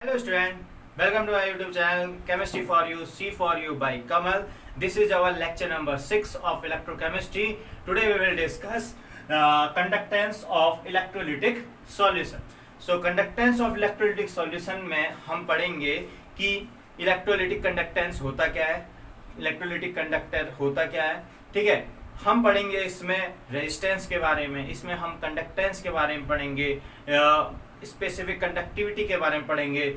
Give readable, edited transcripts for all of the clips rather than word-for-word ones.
Hello student, welcome to our YouTube channel Chemistry for You, C for You by Kamal. This is our lecture number 6 of electrochemistry. Today we will discuss conductance of electrolytic solution. So conductance of electrolytic solution में हम पढ़ेंगे कि electrolytic conductance होता क्या है, electrolytic conductor होता क्या है. ठीक है, हम पढ़ेंगे इसमें रेजिस्टेंस के बारे में, इसमें हम कंडक्टेंस के बारे में पढ़ेंगे, स्पेसिफिक कंडक्टिविटी के बारे में पढ़ेंगे,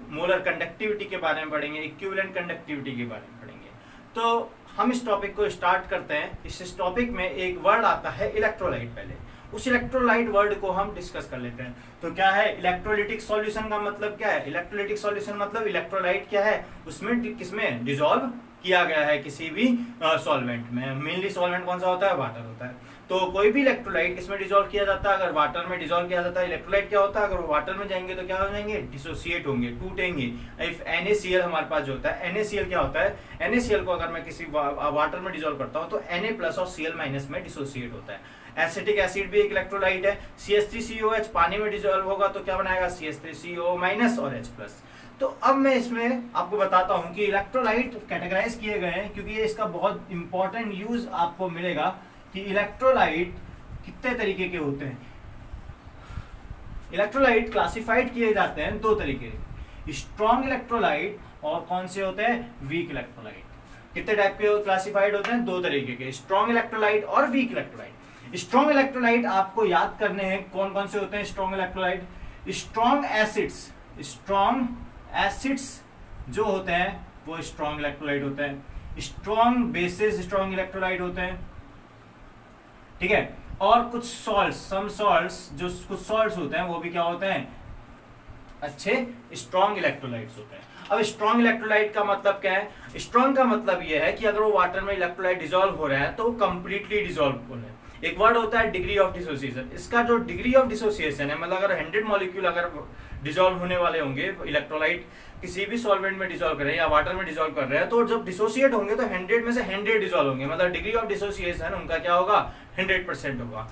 मोलर कंडक्टिविटी के बारे में पढ़ेंगे, इक्विवेलेंट कंडक्टिविटी के बारे में पढ़ेंगे. तो हम इस टॉपिक को स्टार्ट करते हैं. इस टॉपिक में एक वर्ड आता है इलेक्ट्रोलाइट. पहले उस इलेक्ट्रोलाइट वर्ड को हम डिस्कस कर लेते हैं. तो क्या है इलेक्ट्रोलिटिक सॉल्यूशन का मतलब क्या है? इलेक्ट्रोलिटिक सॉल्यूशन मतलब इलेक्ट्रोलाइट क्या है, उसमें किसमें डिसॉल्व किया गया है किसी भी सॉल्वेंट में. मेनली सॉल्वेंट कौन सा होता है? वाटर होता है. तो कोई भी इलेक्ट्रोलाइट किसमें डिसॉल्व किया जाता है? अगर वाटर में डिसॉल्व किया जाता है. इलेक्ट्रोलाइट क्या होता है? अगर वो वाटर में जाएंगे तो क्या हो जाएंगे? डिसोसिएट होंगे, टूटेंगे. इफ NaCl हमारे पास जो होता है, NaCl क्या होता है? NaCl को अगर मैं किसी वाटर में डिसॉल्व करता हूँ तो Na+ और Cl- में डिसोसिएट होता है. एसिटिक एसिड भी एक इलेक्ट्रोलाइट है. CH3COH पानी में डिसॉल्व होगा तो क्या बनाएगा? CH3CO- और H+. तो अब मैं इसमें आपको बताता हूं कि इलेक्ट्रोलाइट कैटेगराइज किए गए हैं, क्योंकि ये इसका बहुत इंपॉर्टेंट यूज आपको मिलेगा कि इलेक्ट्रोलाइट कितने तरीके के होते हैं. इलेक्ट्रोलाइट क्लासिफाइड किए जाते हैं दो तरीके, स्ट्रॉन्ग इलेक्ट्रोलाइट और कौन से होते हैं? Weak electrolyte. कितने टाइप के क्लासिफाइड होते हैं? दो तरीके के, स्ट्रॉन्ग इलेक्ट्रोलाइट और वीक इलेक्ट्रोलाइट. स्ट्रॉन्ग इलेक्ट्रोलाइट आपको याद करने हैं कौन कौन से होते हैं स्ट्रॉन्ग इलेक्ट्रोलाइट. स्ट्रॉन्ग एसिड्स जो होते हैं वो स्ट्रॉन्ग इलेक्ट्रोलाइट होते हैं. स्ट्रॉन्ग बेसिस स्ट्रॉन्ग इलेक्ट्रोलाइट होते हैं. ठीक है, और कुछ सम सॉल्ट्स जो कुछ सॉल्ट्स होते हैं वो भी क्या होते हैं? अच्छे स्ट्रॉन्ग इलेक्ट्रोलाइट्स होते हैं. अब स्ट्रॉन्ग इलेक्ट्रोलाइट का मतलब क्या है? स्ट्रॉन्ग का मतलब ये है कि अगर वो वाटर में इलेक्ट्रोलाइट डिसॉल्व हो रहा है तो वो कंप्लीटली डिसॉल्व हो रहा है. एक वर्ड होता है डिग्री ऑफ डिसोसिएशन. इसका जो डिग्री ऑफ डिसोसिएशन है, मतलब अगर 100 मॉलिक्यूल अगर डिसॉल्व होने वाले होंगे, इलेक्ट्रोलाइट किसी भी सॉल्वेंट में डिसॉल्व कर रहे हैं या वाटर में डिसॉल्व कर रहे हैं, तो जब डिसोसिएट होंगे तो 100 में से 100 डिसॉल्व होंगे, मतलब डिग्री ऑफ डिसोसिएशन उनका क्या होगा? 100% होगा.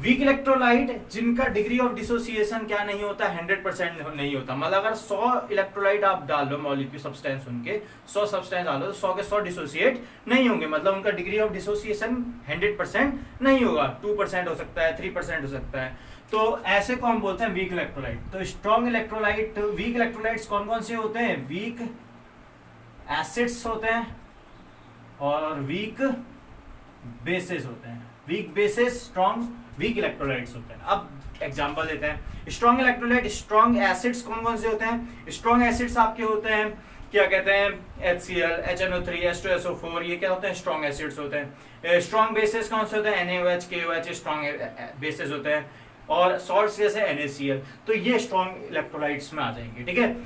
वीक इलेक्ट्रोलाइट जिनका डिग्री ऑफ डिसोसिएशन क्या नहीं होता? 100% नहीं होता. मतलब अगर 100 इलेक्ट्रोलाइट आप डाल लो, मॉलिक्यूल सब्सटेंस उनके 100 सब्सटेंस डालो तो 100 के 100 डिसोसिएट नहीं होंगे, मतलब उनका डिग्री ऑफ डिसोसिएशन 100% नहीं होगा. 2% हो सकता है, 3% हो सकता है. तो ऐसे को हम बोलते हैं वीक इलेक्ट्रोलाइट. तो स्ट्रॉन्ग इलेक्ट्रोलाइट, वीक इलेक्ट्रोलाइट्स कौन कौन से होते हैं? वीक एसिड्स होते हैं और वीक बेसिस होते हैं. Weak bases strong weak electrolytes होते हैं. अब एग्जांपल देते हैं. स्ट्रॉन्ग इलेक्ट्रोलाइट, स्ट्रॉन्ग एसिड्स कौन कौन से होते हैं? स्ट्रॉन्ग एसिड्स आपके होते हैं, क्या कहते हैं? HCl, HNO3, H2SO4, ये क्या होते हैं? स्ट्रॉन्ग एसिड्स होते हैं. स्ट्रॉन्ग बेसिस कौन से होते हैं? NaOH, KOH स्ट्रॉन्ग बेसिस होते हैं. और सॉल्ट्स जैसे NaCl. तो ये स्ट्रॉन्ग इलेक्ट्रोलाइट्स में आ जाएंगे. ठीक है.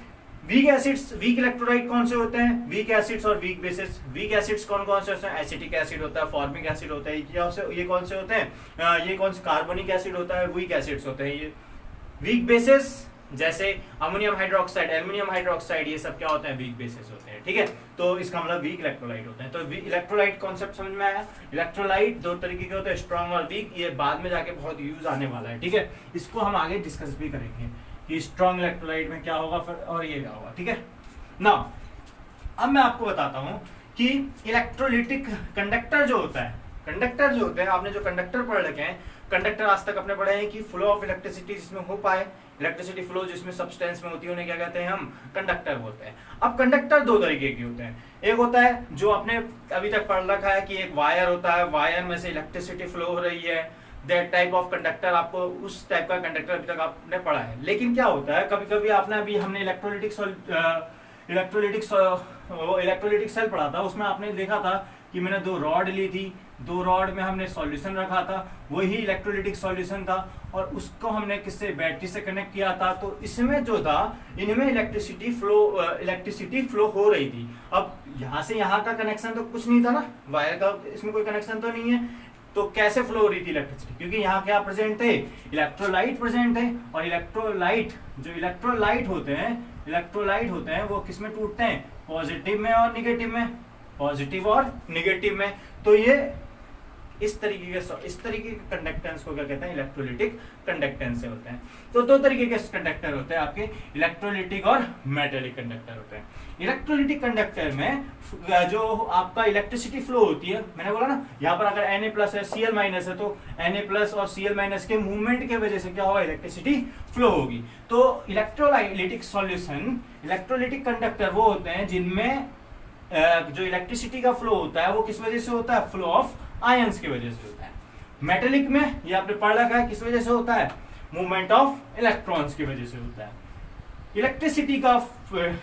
वीक एसिड्स, वीक इलेक्ट्रोलाइट कौन से होते हैं? वीक एसिड्स और वीक बेसिस. वीक एसिड्स कौन कौन से होते हैं? एसिटिक एसिड होता है, फॉर्मिक एसिड होता है. ये कौन से होते हैं? ये कौन से? कार्बोनिक एसिड होता है. वीक एसिड्स होते हैं ये. वीक बेसिस जैसे अमोनियम हाइड्रोक्साइड, एल्युमिनियम हाइड्रोक्साइड, ये सब क्या होते हैं? वीक बेसिस होते हैं. ठीक है, तो इसका मतलब वीक इलेक्ट्रोलाइट होते हैं. तो इलेक्ट्रोलाइट कॉन्सेप्ट समझ में आया? इलेक्ट्रोलाइट दो तरीके के होते हैं, स्ट्रॉन्ग और वीक. ये बाद में जाके बहुत यूज आने वाला है. ठीक है, इसको हम आगे डिस्कस भी करेंगे कि स्ट्रॉन्ग इलेक्ट्रोलाइट में क्या होगा फिर और ये क्या होगा. ठीक है ना. अब मैं आपको बताता हूं कि इलेक्ट्रोलिटिक कंडक्टर जो होता है, कंडक्टर जो होते हैं, आपने जो कंडक्टर पढ़ रखे हैं, कंडक्टर आज तक अपने पढ़े हैं कि फ्लो ऑफ इलेक्ट्रिसिटी जिसमें हो पाए, इलेक्ट्रिसिटी फ्लो जिसमें सब्सटेंस में होती है, उन्हें क्या कहते हैं? हम कंडक्टर बोलते हैं. अब कंडक्टर दो तरीके के होते हैं. एक होता है जो आपने अभी तक पढ़ रखा है कि एक वायर होता है, वायर में से इलेक्ट्रिसिटी फ्लो हो रही है, दैट टाइप ऑफ कंडक्टर. आपको उस टाइप का कंडक्टर अभी तक आपने पढ़ा है. लेकिन क्या होता है, कभी कभी हमने इलेक्ट्रोलिटिक सेल पढ़ा था, उसमें आपने देखा था कि मैंने दो रॉड ली थी, दो रॉड में हमने सॉल्यूशन रखा था, वही इलेक्ट्रोलिटिक सॉल्यूशन था, और उसको हमने किससे? बैटरी से कनेक्ट किया था. तो इसमें जो था, इनमें इलेक्ट्रिसिटी फ्लो हो रही थी. अब यहाँ से यहाँ का कनेक्शन तो कुछ नहीं था ना, वायर का इसमें कोई कनेक्शन तो नहीं है. तो कैसे फ्लो हो रही थी इलेक्ट्रिसिटी? क्योंकि यहाँ क्या प्रेजेंट थे? इलेक्ट्रोलाइट प्रेजेंट है. और इलेक्ट्रोलाइट होते हैं वो किस में टूटते हैं? पॉजिटिव में और निगेटिव में. पॉजिटिव और निगेटिव में. तो ये इस तरीके के कंडक्टेंस को क्या कहते हैं, इलेक्ट्रोलिटिक कंडक्टेंस से होते हैं। तो दो तरीके के कंडक्टर होते हैं आपके, इलेक्ट्रोलिटिक और मेटेलिक कंडक्टर होते हैं। इलेक्ट्रोलिटिक कंडक्टर में जो आपका इलेक्ट्रिसिटी फ्लो होती है, मैंने बोला ना यहाँ पर अगर Na प्लस है Cl माइनस है तो Na प्लस और Cl माइनस के मूवमेंट के वजह से क्या होगा, इलेक्ट्रिसिटी फ्लो होगी। तो इलेक्ट्रोलाइटिक सॉल्यूशन, इलेक्ट्रोलिटिक कंडक्टर वो होते हैं जिनमें जो इलेक्ट्रिसिटी का फ्लो होता है वो किस वजह से होता है, फ्लो ऑफ आयंस की वजह से होता है। मेटेलिक में ये आपने पढ़ रखा है किस वजह से होता है, मूवमेंट ऑफ इलेक्ट्रॉन्स की वजह से होता है।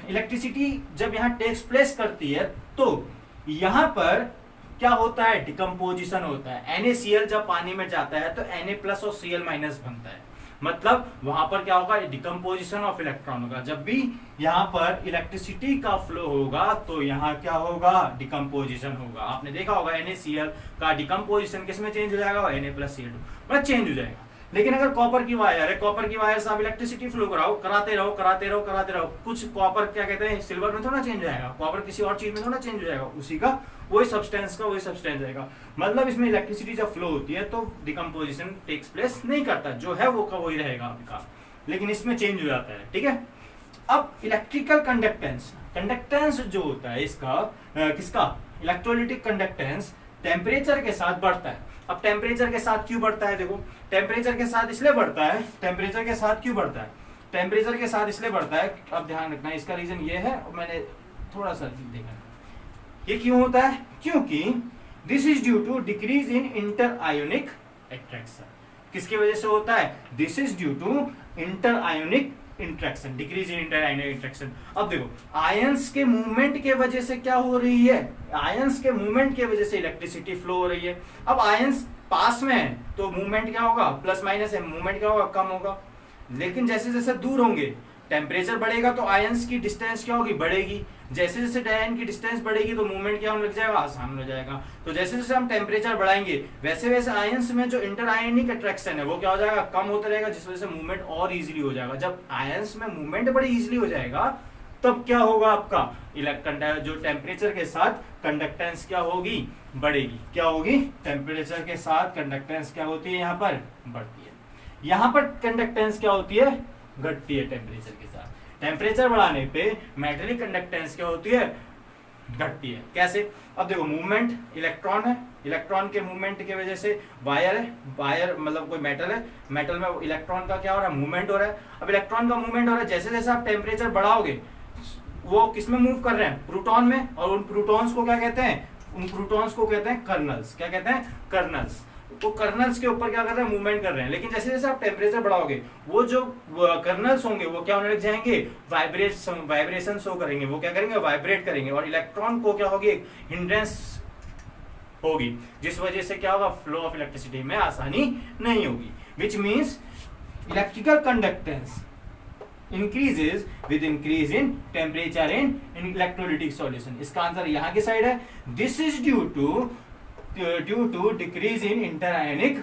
इलेक्ट्रिसिटी जब यहाँ टेक्स प्लेस करती है तो यहाँ पर क्या होता है, डिकम्पोजिशन होता है। NaCl जब पानी में जाता है तो Na प्लस और Cl माइनस बनता है, मतलब वहां पर क्या होगा, डिकम्पोजिशन ऑफ इलेक्ट्रॉन होगा। जब भी यहाँ पर इलेक्ट्रिसिटी का फ्लो होगा तो यहाँ क्या होगा, डिकम्पोजिशन होगा। आपने देखा होगा NaCl का डिकम्पोजिशन किसमें चेंज हो जाएगा, Na प्लस Cl2 मतलब चेंज हो जाएगा। लेकिन अगर कॉपर की वायर है, कॉपर की वायर से आप इलेक्ट्रिसिटी फ्लो कराते रहो, कुछ कॉपर क्या कहते हैं, सिल्वर में थोड़ा चेंज हो जाएगा, कॉपर किसी और चीज में थोड़ा चेंज हो जाएगा, उसी का वही सब्सटेंस जाएगा। मतलब इसमें इलेक्ट्रिसिटी जब फ्लो होती है तो डिकम्पोजिशन टेक्स प्लेस नहीं करता, जो है वो का वही रहेगा आपका, लेकिन इसमें चेंज हो जाता है। ठीक है, अब इलेक्ट्रिकल कंडक्टेंस जो होता है इसका किसका, इलेक्ट्रोलिटिक कंडक्टेंस टेम्परेचर के साथ बढ़ता है। अब टेम्परेचर के साथ क्यों बढ़ता है, देखो टेम्परेचर के साथ इसलिए बढ़ता है, टेम्परेचर के साथ क्यों बढ़ता है, टेम्परेचर के साथ इसलिए बढ़ता है, अब ध्यान रखना इसका रीजन ये है, मैंने थोड़ा सा देखा ये क्यों होता है, क्योंकि this is due to decrease in inter ionic attraction. किसकी वजह से होता है, this is due to inter ionic interaction, decrease in inter ionic interaction. अब देखो आयंस के मूवमेंट के वजह से क्या हो रही है, आयंस के मूवमेंट के वजह से इलेक्ट्रिसिटी फ्लो हो रही है। अब आयंस पास में है तो मूवमेंट क्या होगा, प्लस माइनस है, मूवमेंट क्या होगा, कम होगा। लेकिन जैसे जैसे दूर होंगे, टेम्परेचर बढ़ेगा तो आयंस की डिस्टेंस क्या होगी, बढ़ेगी। जैसे जैसे आयन की डिस्टेंस बढ़ेगी तो मूवमेंट क्या होने लग जाएगा, आसान हो जाएगा। तो जैसे जैसे हम टेम्परेचर बढ़ाएंगे वैसे वैसे आयंस में जो इंटर आयनिक अट्रैक्शन है वो क्या हो जाएगा, कम होता रहेगा, जिस वजह से मूवमेंट और इजीली हो जाएगा। जब आयंस में मूवमेंट बड़ी इजीली हो जाएगा तब क्या होगा, आपका जो टेम्परेचर के साथ कंडक्टेंस क्या होगी, बढ़ेगी। क्या होगी, टेम्परेचर के साथ कंडक्टेंस क्या होती है, यहाँ पर बढ़ती है। यहाँ पर कंडक्टेंस क्या होती है, घटती है टेम्परेचर के साथ। टेम्परेचर बढ़ाने पे मेटेलिक कंडक्टेंस क्या होती है, घटती है। कैसे, अब देखो मूवमेंट, इलेक्ट्रॉन है, इलेक्ट्रॉन के मूवमेंट की वजह से वायर है, वायर मतलब कोई मेटल है, मेटल में इलेक्ट्रॉन का क्या हो रहा है, मूवमेंट हो रहा है। अब इलेक्ट्रॉन का मूवमेंट हो रहा है, जैसे जैसे आप टेम्परेचर बढ़ाओगे वो किस में मूव कर रहे हैं, प्रोटॉन में, और उन प्रोटॉन्स को क्या कहते हैं, उन प्रोटॉन्स को कहते हैं कर्नल्स। क्या कहते हैं, कर्नल्स। वो कर्नल्स के ऊपर क्या कर रहे हैं, मूवमेंट कर रहे हैं। लेकिन जैसे जैसे आप टेम्परेचर बढ़ाओगे वो जो कर्नल्स होंगे वो क्या होने लग जाएंगे, वाइब्रेशन शो करेंगे, वो क्या करेंगे, वाइब्रेट करेंगे, और इलेक्ट्रॉन को क्या होगी, हिंड्रेंस होगी, जिस वजह से क्या होगा, फ्लो ऑफ इलेक्ट्रिसिटी में आसानी नहीं होगी। Which means electrical conductance increases with increase in temperature in electrolytic solution। इसका आंसर यहाँ की साइड है, this is due to decrease in interionic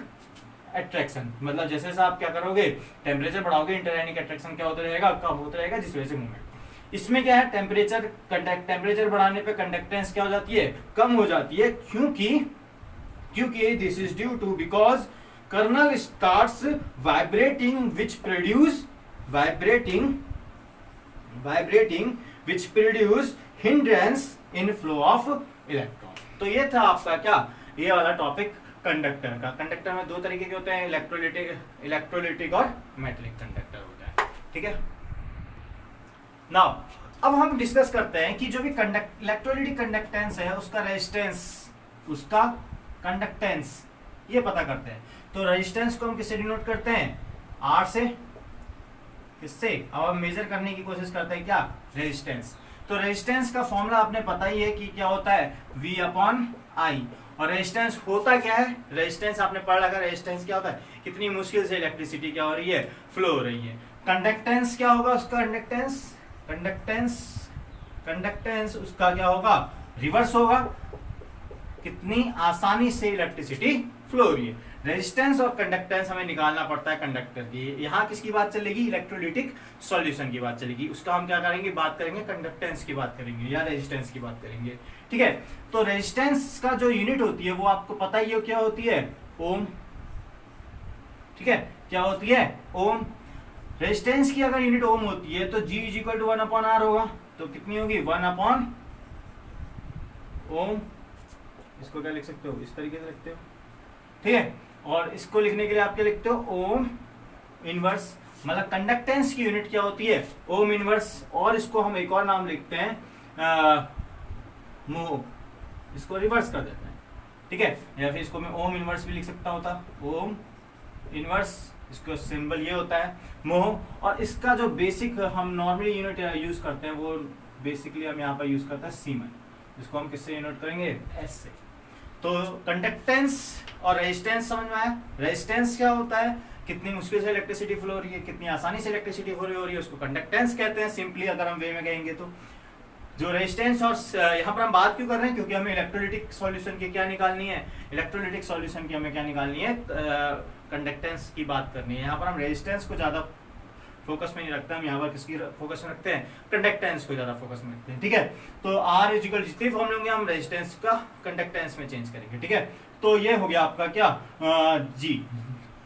attraction। मतलब जैसे जैसे आप क्या करोगे, टेम्परेचर बढ़ाओगे, इंटरआयनिक अट्रैक्शन क्या होता रहेगा, कम होता रहेगा, जिस वजह से मूवमेंट। इसमें क्या है, टेम्परेचर बढ़ाने पे कंडक्टेंस क्या हो जाती है, कम हो जाती है, क्योंकि this is due to because kernel starts vibrating which produce hindrance in flow of electron। तो ये था आपका क्या, ये वाला टॉपिक कंडक्टर का। कंडक्टर में दो तरीके के होते हैं, इलेक्ट्रोलिटिक और मेटेलिक कंडक्टर होता है। ठीक है, नाउ अब हम डिस्कस करते हैं कि जो भी इलेक्ट्रोलिटिक कंडक्टेंस है उसका रेजिस्टेंस, उसका कंडक्टेंस ये पता करते हैं। तो रेजिस्टेंस को हम किससे डिनोट करते हैं, आर से, किससे, अब हम मेजर करने की कोशिश करते हैं क्या, रेजिस्टेंस। तो रेजिस्टेंस का फॉर्मूला आपने पता ही है कि क्या होता है, V अपॉन I। और रेजिस्टेंस होता क्या है, रेजिस्टेंस आपने पढ़ रखा, रेजिस्टेंस क्या होता है, कितनी मुश्किल से इलेक्ट्रिसिटी क्या हो रही है, फ्लो हो रही है। कंडक्टेंस क्या होगा उसका, कंडक्टेंस उसका क्या होगा, रिवर्स होगा, कितनी आसानी से इलेक्ट्रिसिटी फ्लो हो रही है। रेजिस्टेंस और कंडक्टेंस हमें निकालना पड़ता है कंडक्टर की। यहाँ किसकी बात चलेगी, इलेक्ट्रोलिटिक सॉल्यूशन की बात चलेगी। उसका हम क्या करेंगे, बात करेंगे कंडक्टेंस की बात करेंगे या रेजिस्टेंस की बात करेंगे, ठीक है। तो रेजिस्टेंस का जो यूनिट होती है वो आपको पता ही है क्या होती है, ओम, ठीक है, क्या होती है, ओम। रेजिस्टेंस की अगर यूनिट ओम होती है तो G is equal to 1/R होगा, तो कितनी होगी 1/ओम। इसको क्या लिख सकते हो, इस तरीके से लिखते हो, ठीक है। और इसको लिखने के लिए आप क्या लिखते हो, ओम इनवर्स, मतलब कंडक्टेंस की यूनिट क्या होती है, ओम इनवर्स। और इसको हम एक और नाम लिखते हैं मोह, इसको रिवर्स कर देते हैं, ठीक है। या फिर इसको मैं ओम इनवर्स भी लिख सकता होता, ओम इनवर्स, इसका सिंबल ये होता है मोह। और इसका जो बेसिक हम नॉर्मली यूनिट यूज करते हैं वो बेसिकली हम यहाँ पर यूज करते हैं सीमेन, इसको हम किससे यूनिट करेंगे, एस से। तो कंडक्टेंस और रेजिस्टेंस समझ में आया। रेजिस्टेंस क्या होता है, कितनी मुश्किल से इलेक्ट्रिसिटी फ्लो हो रही है, कितनी आसानी से इलेक्ट्रिसिटी फ्लो हो रही है, उसको कंडक्टेंस कहते हैं सिंपली अगर हम वे में कहेंगे तो। जो रेजिस्टेंस और यहाँ पर हम बात क्यों कर रहे हैं, क्योंकि हमें इलेक्ट्रोलिटिक सॉल्यूशन की क्या निकालनी है, इलेक्ट्रोलिटिक सॉल्यूशन की हमें क्या निकालनी है, कंडक्टेंस की बात करनी है। यहाँ पर हम रेजिस्टेंस को ज्यादा फोकस में नहीं रखते, हम यहाँ पर किसकी फोकस में रखते हैं, कंडक्टेंस को ज्यादा फोकस में रखते हैं, ठीक है। तो आर इजिकल जितनी फॉर्म लेंगे हम रेजिस्टेंस का कंडक्टेंस में चेंज करेंगे, ठीक है। तो ये हो गया आपका क्या,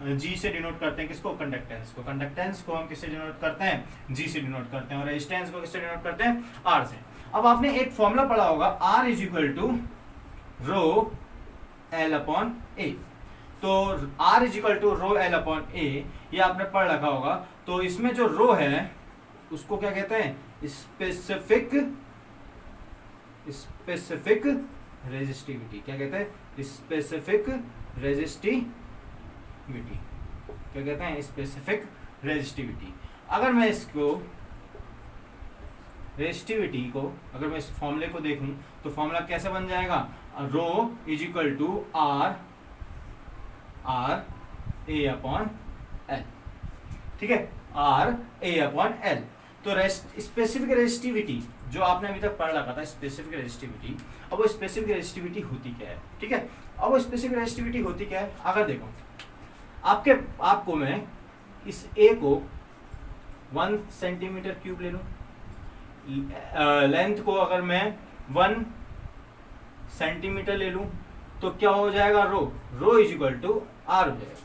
जी से डिनोट करते हैं किसको, कंडक्टेंस को। कंडक्टेंस को हम किससे डिनोट करते हैं, जी से डिनोट करते हैं। और रेजिस्टेंस को किससे डिनोट करते हैं, आर से। अब आपने एक फॉर्मूला पढ़ा होगा, R is equal to rho L upon A. तो R is equal to rho L upon A, ये आपने पढ़ रखा होगा। तो इसमें जो रो है उसको क्या कहते हैं, स्पेसिफिक रेजिस्टिविटी। क्या कहते हैं, स्पेसिफिक रेजिस्टिविटी, क्या कहते हैं, स्पेसिफिक रेजिस्टिविटी। अगर मैं इसको रेजिस्टिविटी को, अगर मैं इस फॉर्मूले को देखूं तो फॉर्मूला कैसे बन जाएगा, rho is equal to R A upon L, ठीक है, आर ए अपॉन एल। तो स्पेसिफिक रेजिस्टिविटी जो आपने अभी तक पढ़ रखा था, स्पेसिफिक रेजिस्टिविटी, अब वो स्पेसिफिक रेजिस्टिविटी होती क्या है, ठीक है। अब वो स्पेसिफिक रेजिस्टिविटी होती क्या है, अगर देखो आपको मैं इस ए को 1 सेंटीमीटर क्यूब ले लूं, लेंथ को अगर मैं 1 सेंटीमीटर ले लूं, तो क्या हो जाएगा, rho is equal to R हो जाएगा।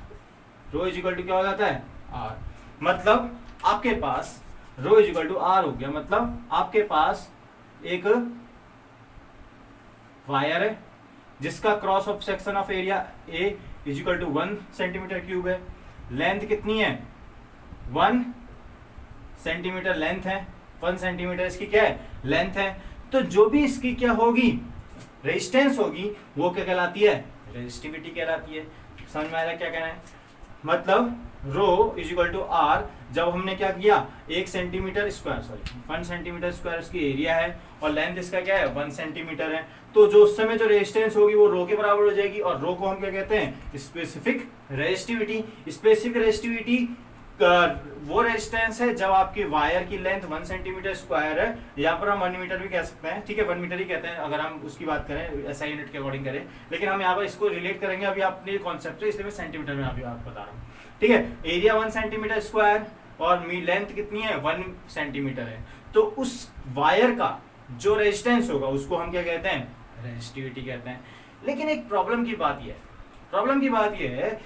रो इज इक्वल टू क्या हो जाता है, आर। मतलब आपके पास rho is equal to R हो गया, मतलब आपके पास एक वायर है जिसका cross of section of area A is equal to 1 centimetre cube है। लेंथ कितनी है, 1 सेंटीमीटर लेंथ है, 1 सेंटीमीटर इसकी क्या है, लेंथ है। तो जो भी इसकी क्या होगी, रेजिस्टेंस होगी, वो क्या कहलाती है, रेजिस्टिविटी कहलाती है। समझ में आया क्या कहना है, मतलब रो इज इक्वल टू आर, जब हमने क्या किया 1 सेंटीमीटर स्क्वायर, 1 सेंटीमीटर स्क्वायर इसकी एरिया है और लेंथ इसका क्या है 1 सेंटीमीटर है, तो जो उस समय जो रेजिस्टेंस होगी वो रो के बराबर हो जाएगी। और रो को हम क्या कहते हैं, स्पेसिफिक रेजिस्टिविटी। स्पेसिफिक रेजिस्टिविटी वो रेजिस्टेंस है जब आपकी वायर की लेंथ 1 सेंटीमीटर स्क्वायर है, यहाँ पर हम 1 मीटर भी कह सकते हैं, ठीक है, 1 मीटर ही कहते हैं अगर हम उसकी बात करें ऐसा यूनिट के अकॉर्डिंग करें, लेकिन हम यहाँ पर इसको रिलेट करेंगे अभी अपने कॉन्सेप्ट से, इसलिए मैं सेंटीमीटर में अभी आपको बता रहा हूँ, ठीक है। एरिया 1 सेंटीमीटर स्क्वायर और लेंथ कितनी है 1 सेंटीमीटर है, तो उस वायर का जो रेजिस्टेंस होगा उसको हम क्या कहते हैं, रेजिस्टिविटी कहते हैं। लेकिन एक प्रॉब्लम की बात यह है,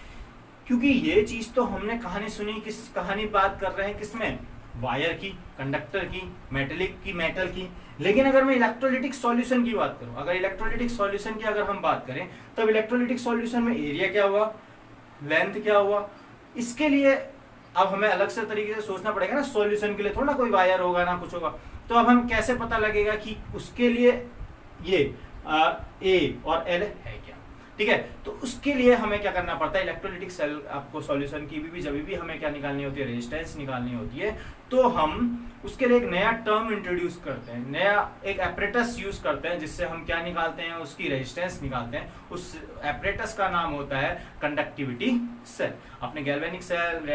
क्योंकि ये चीज तो हमने कहानी सुनी, किस कहानी बात कर रहे हैं, किसमें, वायर की, कंडक्टर की, मेटेलिक की, मेटल की। लेकिन अगर मैं इलेक्ट्रोलिटिक सॉल्यूशन की बात करूं, अगर इलेक्ट्रोलिटिक सॉल्यूशन की अगर हम बात करें, तब इलेक्ट्रोलिटिक सॉल्यूशन में एरिया क्या हुआ, लेंथ क्या हुआ, इसके लिए अब हमें अलग से तरीके से सोचना पड़ेगा ना। सॉल्यूशन के लिए थोड़ा ना कोई वायर होगा ना कुछ होगा, तो अब हम कैसे पता लगेगा कि उसके लिए ये ए और एल है क्या, ठीक है। तो उसके लिए हमें क्या करना पड़ता है, इलेक्ट्रोलिटिक सेल आपको सॉल्यूशन की भी जब भी हमें क्या निकालनी होती है, रेजिस्टेंस निकालनी होती है, तो हम उसके लिए एक नया टर्म इंट्रोड्यूस करते हैं, नया एक एपरेटस यूज करते हैं, जिससे हम क्या निकालते हैं, उसकी रेजिस्टेंस निकालते हैं। उस एपरेटस का नाम होता है कंडक्टिविटी सेल। अपने गैल्वेनिक सेल,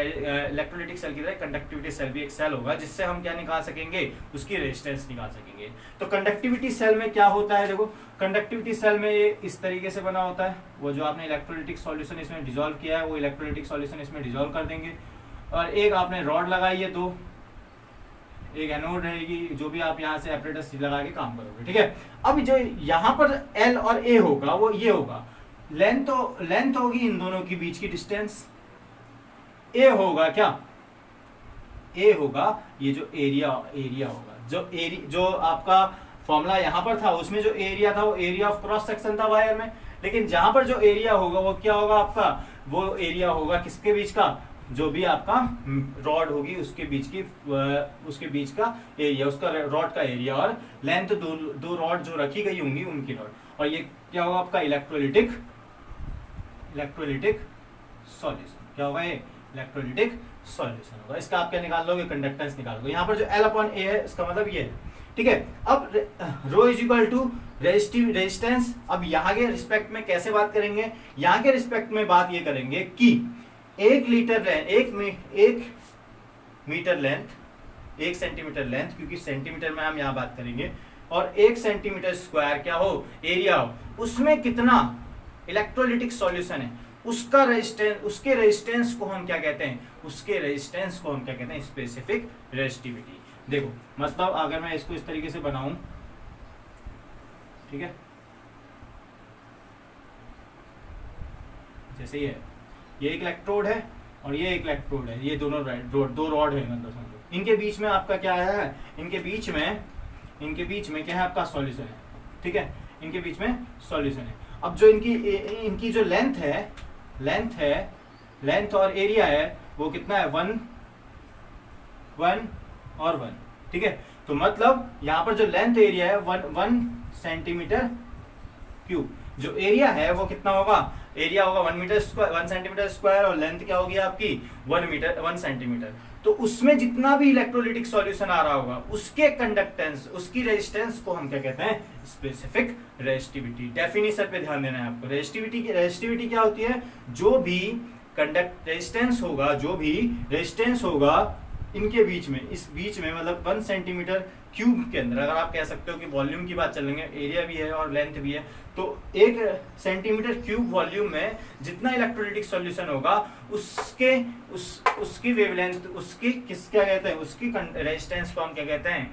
इलेक्ट्रोलाइटिक सेल की तरह कंडक्टिविटी सेल भी एक सेल होगा, जिससे हम क्या निकाल सकेंगे, उसकी रेजिस्टेंस निकाल सकेंगे। तो कंडक्टिविटी सेल में क्या होता है, देखो कंडक्टिविटी सेल में ये इस तरीके से बना होता है। वो जो आपने इलेक्ट्रोलाइटिक सॉल्यूशन इसमें डिसॉल्व किया है, वो इलेक्ट्रोलाइटिक सॉल्यूशन इसमें डिसॉल्व कर देंगे। और एक आपने रॉड लगाई है, दो, एक एनोड रहेगी, जो भी आप यहाँ से एपरेटस लगा के काम करोगे, ठीक है। अब जो यहाँ पर एल और ए होगा वो ये होगा, लेंथ होगी इन दोनों के बीच की डिस्टेंस। ए होगा क्या, ए होगा ये जो एरिया होगा, जो आपका फॉर्मूला यहाँ पर था उसमें जो एरिया था वो एरिया ऑफ क्रॉस सेक्शन था वायर में, लेकिन जहां पर जो एरिया होगा वो क्या होगा आपका, वो एरिया होगा किसके बीच का, जो भी आपका रॉड होगी उसके बीच का एरिया, उसका रॉड का एरिया, और लेंथ दो रॉड जो रखी गई होंगी उनकी रॉड। और ये क्या होगा आपका इलेक्ट्रोलाइटिक सॉल्यूशन। क्या होगा ये, इलेक्ट्रोलाइटिक सॉल्यूशन होगा। इसका आप क्या निकाल लोगे, कंडक्टेंस निकाल लोगे। यहाँ पर जो L अपॉन A है इसका मतलब ये है, ठीक है। अब रो इज इक्वल टू रेजिस्टेंस। अब यहाँ के रिस्पेक्ट में कैसे बात करेंगे, यहाँ के रिस्पेक्ट में बात ये करेंगे कि 1 मीटर लेंथ, 1 सेंटीमीटर लेंथ, क्योंकि सेंटीमीटर में हम यहाँ बात करेंगे, और 1 सेंटीमीटर स्क्वायर क्या हो, एरिया हो, उसमें कितना इलेक्ट्रोलाइटिक सॉल्यूशन है, उसका रेजिस्टेंस, उसके रेजिस्टेंस को हम क्या कहते हैं, स्पेसिफिक रेजिस्टिविटी। देखो मतलब अगर मैं इसको इस तरीके से बनाऊं, ठीक है, जैसे ये एक इलेक्ट्रोड है और ये एक इलेक्ट्रोड है, ये दोनों दो रॉड है, मतलब समझो इनके बीच में आपका क्या है, इनके बीच में क्या है आपका सॉल्यूशन है, ठीक है, इनके बीच में सॉल्यूशन है। अब जो इनकी जो लेंथ और एरिया है वो कितना है, 1 और 1, ठीक है। तो मतलब यहाँ पर जो लेंथ एरिया है 1 सेंटीमीटर क्यूब, जो एरिया है वो कितना होगा, एरिया होगा 1 सेंटीमीटर स्क्वायर, और लेंथ क्या होगी आपकी 1 सेंटीमीटर। तो उसमें जितना भी इलेक्ट्रोलाइटिक सॉल्यूशन आ रहा होगा उसके कंडक्टेंस, उसकी रेजिस्टेंस को हम क्या कहते हैं, स्पेसिफिक रेजिस्टिविटी। डेफिनेशन पे ध्यान देना है आपको। रेजिस्टिविटी क्या होती है, जो भी रेजिस्टेंस होगा इनके बीच में, इस बीच में, मतलब 1 सेंटीमीटर क्यूब के अंदर, अगर आप कह सकते हो कि वॉल्यूम की बात चलेंगे, एरिया भी है और लेंथ भी है, तो 1 सेंटीमीटर क्यूब वॉल्यूम में जितना इलेक्ट्रोलाइटिक सॉल्यूशन होगा उसकी वेवलेंथ, उसकी क्या कहते हैं, उसकी रेजिस्टेंस को हम क्या कहते हैं,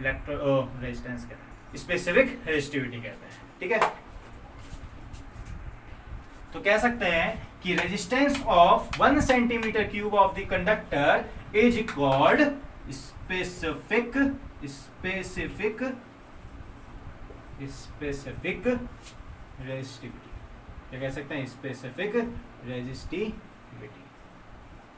रेजिस्टेंस कहते हैं, स्पेसिफिक रेजिस्टिविटी कहते हैं, ठीक है। तो कह सकते हैं कि resistance of 1 centimetre cube of the conductor is called specific resistivity. क्या कह सकते हैं, स्पेसिफिक रेजिस्टिविटी,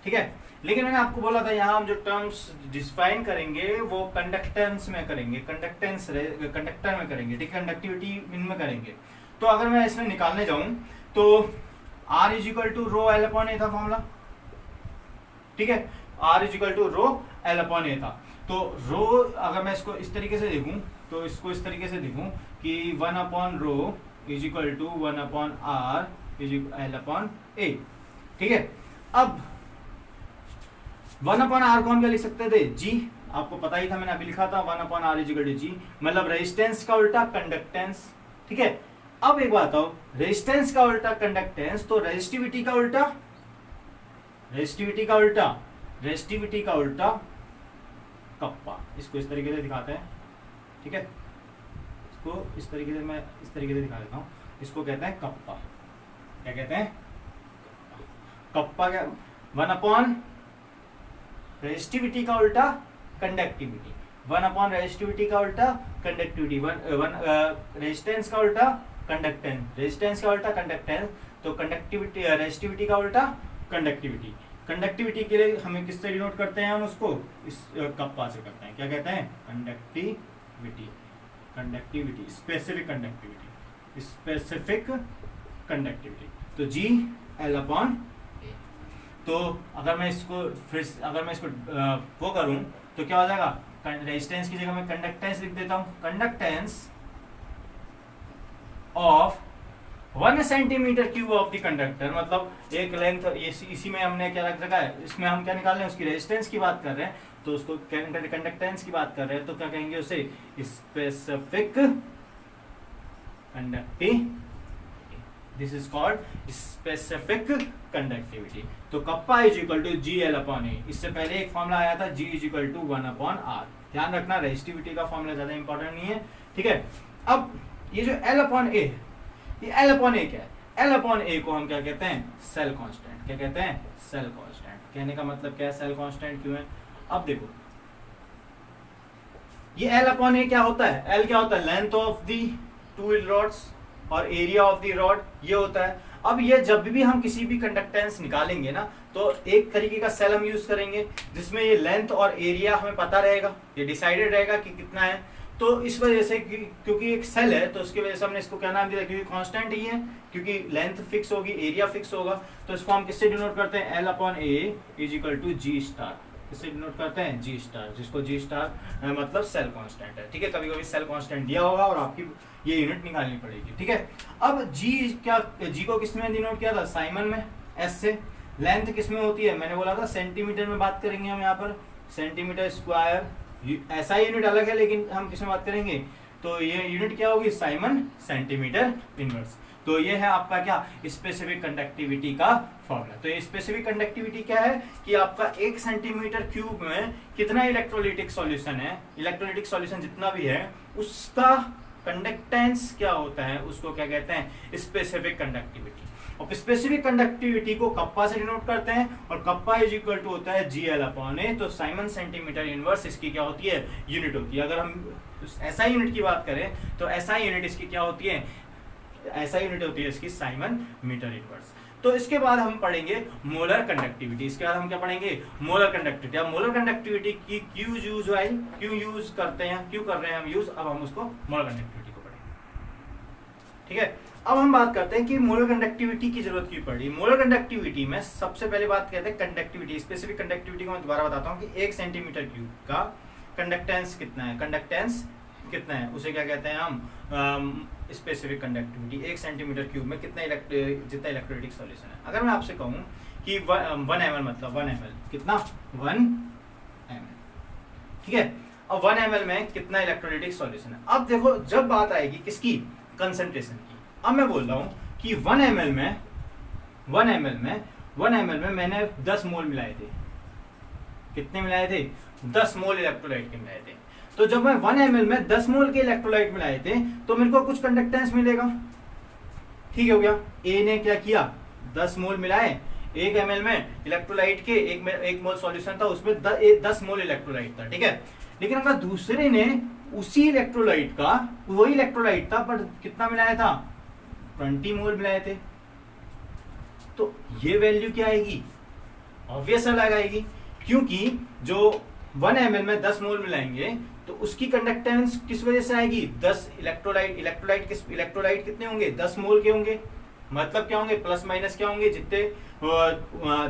ठीक है। लेकिन मैंने आपको बोला था यहाँ हम जो टर्म्स डिफाइन करेंगे वो कंडक्टेंस में करेंगे, कंडक्टर में करेंगे, ठीक है, कंडक्टिविटी इनमें करेंगे। तो अगर मैं इसमें निकालने जाऊं तो R is equal to rho L upon A था फॉर्मूला, ठीक है, R is equal to rho L upon A था। तो रो अगर मैं इसको इस तरीके से देखूं, तो इसको इस तरीके से देखूं कि 1 upon rho is equal to 1 upon R is L upon A, ठीक है। अब 1 अपॉन R को हम क्या लिख सकते थे, G, आपको पता ही था, मैंने अभी लिखा था 1 upon R is equal to G, मतलब रेजिस्टेंस का उल्टा कंडक्टेंस, ठीक है। अब एक बात आओ, रेजिस्टेंस का उल्टा कंडक्टेंस, तो रेजिस्टिविटी का उल्टा कप्पा। इसको इस तरीके से दिखाते हैं, ठीक है, इसको इस तरीके से मैं इस तरीके से दिखा देता हूं, इसको कहते हैं कप्पा। क्या कहते हैं, कप्पा। क्या, 1 अपॉन रेजिस्टिविटी का उल्टा कंडक्टिविटी, 1 अपॉन रेजिस्टिविटी का उल्टा कंडक्टिविटी, रेजिस्टेंस का उल्टा कंडक्टेंस, तो कंडक्टिविटी, रेजिस्टिविटी का उल्टा कंडक्टिविटी। कंडक्टिविटी के लिए हमें किससे डिनोट करते हैं, हम उसको इस कप्पा से करते हैं। क्या कहते हैं, कंडक्टिविटी, स्पेसिफिक कंडक्टिविटी। तो G L अपॉन ए। तो अगर मैं इसको वो करूं तो क्या हो जाएगा, रेजिस्टेंस की जगह मैं कंडक्टेंस लिख देता हूं, conductance of 1 centimetre cube of the conductor, मतलब एक लेंथ, इसी में हमने क्या रख रखा है, इसमें हम क्या निकाल रहे हैं, उसकी रेजिस्टेंस की बात कर रहे हैं, तो उसको कंडक्टेंस की बात कर रहे हैं, तो क्या कहेंगे उसे, specific conductivity, this is called specific conductivity. तो kappa is equal to G L upon A, इससे पहले एक फॉर्मूला आया था G is equal to 1 upon R, ध्यान रखना रेजिस्टिविटी का फॉर्मूला ज्यादा इंपॉर्टेंट नहीं है, ठीक है। अब ये जो एल अपॉन ए, ये एल अपॉन ए क्या है, एल अपॉन ए को हम क्या कहते हैं, सेल कांस्टेंट, क्या कहते हैं, सेल कांस्टेंट। कहने का मतलब क्या है, सेल कांस्टेंट क्यों है, अब देखो ये एल अपॉन ए क्या होता है, एल क्या होता है, length of the two rods और एरिया ऑफ दी रॉड, ये होता है। अब ये जब भी हम किसी भी कंडक्टेंस निकालेंगे ना, तो एक तरीके का सेल हम यूज करेंगे जिसमें ये लेंथ और एरिया हमें पता रहेगा, ये डिसाइडेड रहेगा कि कितना है। तो इस वजह से क्योंकि एक सेल है, तो उसकी वजह से हमने इसको क्या नाम दिया, क्योंकि कांस्टेंट ही है, क्योंकि लेंथ फिक्स होगी, एरिया फिक्स होगा, तो इसको हम किससे डिनोट करते हैं, L upon A is equal to G star, किससे डिनोट करते हैं, जी स्टार, जिसको जी स्टार मतलब सेल कांस्टेंट है, ठीक है। कभी कभी सेल कांस्टेंट दिया होगा और आपकी ये यूनिट निकालनी पड़ेगी, ठीक है। अब जी क्या, जी को किसमें डिनोट किया था, साइमन में, एस से। लेंथ किसमें होती है, मैंने बोला था सेंटीमीटर में बात करेंगे हम यहाँ पर, सेंटीमीटर स्क्वायर, ऐसा यूनिट अलग है लेकिन हम किसमें बात करेंगे, तो ये यूनिट क्या होगी, साइमन सेंटीमीटर इनवर्स। तो ये है आपका क्या, स्पेसिफिक कंडक्टिविटी का फॉर्मूला। तो ये स्पेसिफिक कंडक्टिविटी क्या है कि आपका 1 सेंटीमीटर क्यूब में कितना इलेक्ट्रोलिटिक सॉल्यूशन है, इलेक्ट्रोलिटिक सॉल्यूशन जितना भी है उसका कंडक्टेंस क्या होता है, उसको क्या कहते हैं, स्पेसिफिक कंडक्टिविटी। और स्पेसिफिक कंडक्टिविटी को कप्पा से डिनोट करते हैं, और कप्पा इज इक्वल टू होता है जी एल अपॉन ए। तो साइमन सेंटीमीटर इनवर्स इसकी क्या होती है, यूनिट होती है। अगर हम ऐसा यूनिट की बात करें तो ऐसा यूनिट इसकी क्या होती है, ऐसा यूनिट होती है इसकी साइमन मीटर इनवर्स। तो इसके बाद हम पढ़ेंगे मोलर कंडक्टिविटी, इसके बाद हम क्या पढ़ेंगे, मोलर कंडक्टिविटी। अब मोलर कंडक्टिविटी की क्यों यूज करते हैं, क्यों कर रहे हैं हम यूज, अब हम उसको मोलर कंडक्टिविटी को पढ़ेंगे, ठीक है। अब हम बात करते हैं कि मोलर कंडक्टिविटी की जरूरत क्यों पड़ी। मोलर कंडक्टिविटी में सबसे पहले बात करते हैं कंडक्टिविटी, स्पेसिफिक कंडक्टिविटी को मैं दोबारा बताता हूँ कि 1 सेंटीमीटर क्यूब का कंडक्टेंस कितना है, कंडक्टेंस कितना है, उसे क्या कहते हैं हम, स्पेसिफिक कंडक्टिविटी। 1 सेंटीमीटर क्यूब में कितना जितना इलेक्ट्रोलिटिक सॉल्यूशन है। अगर मैं आपसे कहूँ कि 1 ml मतलब 1 ml कितना, 1 ml, ठीक है। अब 1 ml में कितना इलेक्ट्रोलिटिक सॉल्यूशन है। अब देखो जब बात आएगी किसकी, कंसंट्रेशन की। अब मैं बोल रहा हूँ कि 1 ml में मैंने 10 मोल मिलाए थे, कितने मिलाए थे, 10 मोल इलेक्ट्रोलाइट के मिलाए थे। तो जब मैं 1 ml में 10 मोल के इलेक्ट्रोलाइट मिलाए थे तो मेरे को कुछ कंडक्टेंस मिलेगा, ठीक हो गया। ए ने क्या किया, 10 मोल मिलाए, 1 ml में इलेक्ट्रोलाइट के एक मोल सॉल्यूशन था, उसमें 10 मोल इलेक्ट्रोलाइट था, ठीक है। लेकिन अगर दूसरे ने उसी इलेक्ट्रोलाइट का, वही इलेक्ट्रोलाइट था पर कितना मिलाया था, 20 मोल मिलाए थे, तो ये वैल्यू क्या आएगी, ऑब्वियस अलग आएगी, क्योंकि जो 1 ml में 10 मोल मिलाएंगे तो उसकी कंडक्टेंस किस वजह से आएगी, 10 इलेक्ट्रोलाइट कितने होंगे, 10 मोल के होंगे। मतलब क्या होंगे, प्लस माइनस क्या होंगे, जितने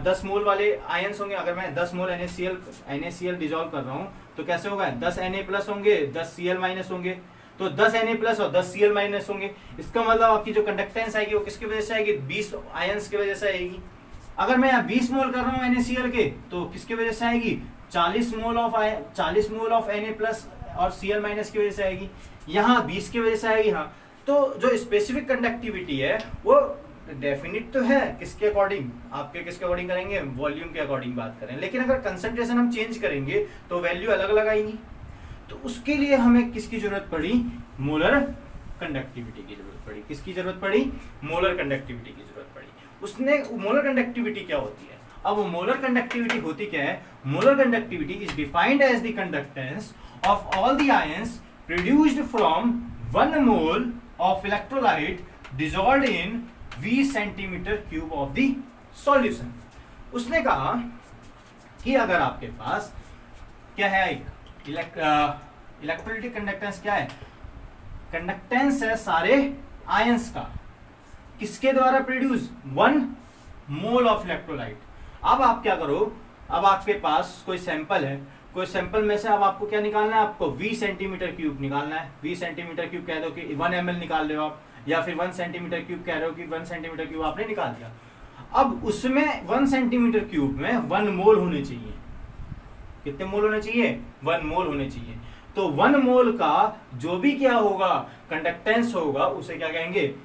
10 मोल वाले आयंस होंगे। अगर मैं 10 मोल NaCl डिजोल्व कर रहा हूँ तो कैसे होगा, 10 Na प्लस होंगे, 10 Cl माइनस होंगे, तो 10 Na प्लस और 10 Cl माइनस होंगे। इसका मतलब आपकी जो कंडक्टेंस आएगी वो किसकी वजह से आएगी, 20 आयंस की वजह से आएगी। अगर मैं यहाँ 20 मोल कर रहा हूँ NaCl के, तो किसकी वजह से आएगी, 40 मोल ऑफ Na प्लस और Cl माइनस की वजह से आएगी। यहाँ 20 की वजह से आएगी। हाँ, तो जो स्पेसिफिक कंडक्टिविटी है वो डेफिनिट तो है, किसके अकॉर्डिंग, आपके किसके अकॉर्डिंग करेंगे, वॉल्यूम के अकॉर्डिंग बात करें। लेकिन अगर कंसंट्रेशन हम चेंज करेंगे तो वैल्यू अलग अलग आएंगी। तो उसके लिए हमें किसकी जरूरत पड़ी, मोलर कंडक्टिविटी की जरूरत पड़ी। किसकी जरूरत पड़ी, मोलर कंडक्टिविटी की जरूरत पड़ी। उसने मोलर कंडक्टिविटी क्या होती है, अब मोलर कंडक्टिविटी होती क्या है, molar conductivity is defined as the conductance of all the ions produced from 1 mole of electrolyte dissolved in V centimetre cube of the solution. उसने कहा कि अगर आपके पास क्या है, एक इलेक्ट्रोलिटिक कंडक्टेंस क्या है, कंडक्टेंस है सारे आयंस का, किसके द्वारा प्रोड्यूस, 1 मोल ऑफ इलेक्ट्रोलाइट। अब आप क्या करो, अब आपके पास कोई सैंपल है, कोई सैंपल में से अब आपको क्या निकालना है, आपको 20 सेंटीमीटर क्यूब निकालना है। 20 सेंटीमीटर क्यूब कह दो कि 1 ml निकाल रहे हो आप, या फिर 1 सेंटीमीटर क्यूब कह रहे हो कि 1 सेंटीमीटर क्यूब आपने निकाल दिया। अब उसमें 1 सेंटीमीटर क्यूब में 1 मोल होने चाहिए। कितने मोल होने चाहिए? 1 मोल होने चाहिए। तो 1 मोल का जो भी क्या होगा, कंडक्टेंस होगा, उसे क्या कहेंगे?